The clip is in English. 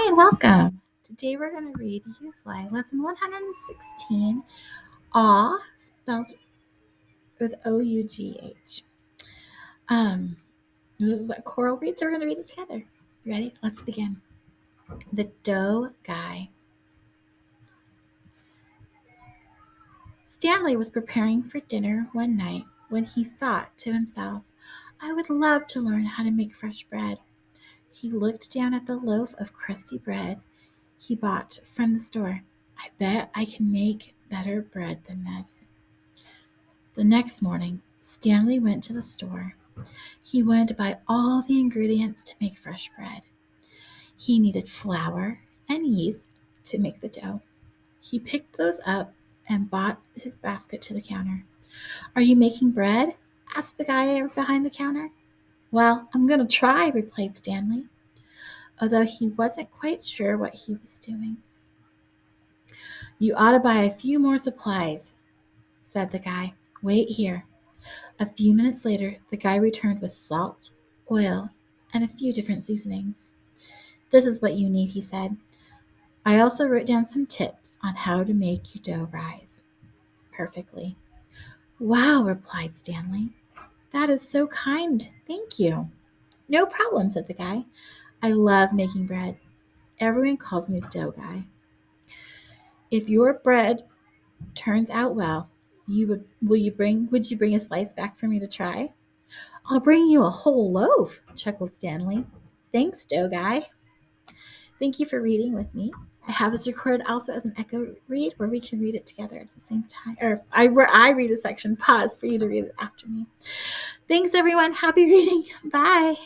Hi and welcome. Today we're going to read UFLI Lesson 116, Aw, spelled with O-U-G-H. This is a choral read, so we're going to read it together. Ready? Let's begin. The Dough Guy. Stanley was preparing for dinner one night when he thought to himself, I would love to learn how to make fresh bread. He looked down at the loaf of crusty bread he bought from the store. I bet I can make better bread than this. The next morning, Stanley went to the store. He wanted to buy all the ingredients to make fresh bread. He needed flour and yeast to make the dough. He picked those up and brought his basket to the counter. Are you making bread? Asked the guy behind the counter. Well, I'm going to try, replied Stanley, although he wasn't quite sure what he was doing. You ought to buy a few more supplies, said the guy. Wait here. A few minutes later, the guy returned with salt, oil, and a few different seasonings. This is what you need, he said. I also wrote down some tips on how to make your dough rise perfectly. Wow, replied Stanley. That is so kind. Thank you. No problem, said the guy. I love making bread. Everyone calls me the dough guy. If your bread turns out well, would you bring a slice back for me to try? I'll bring you a whole loaf, chuckled Stanley. Thanks, dough guy. Thank you for reading with me. I have this recorded also as an echo read where we can read it together at the same time. Or where I read a section, pause for you to read it after me. Thanks, everyone. Happy reading. Bye.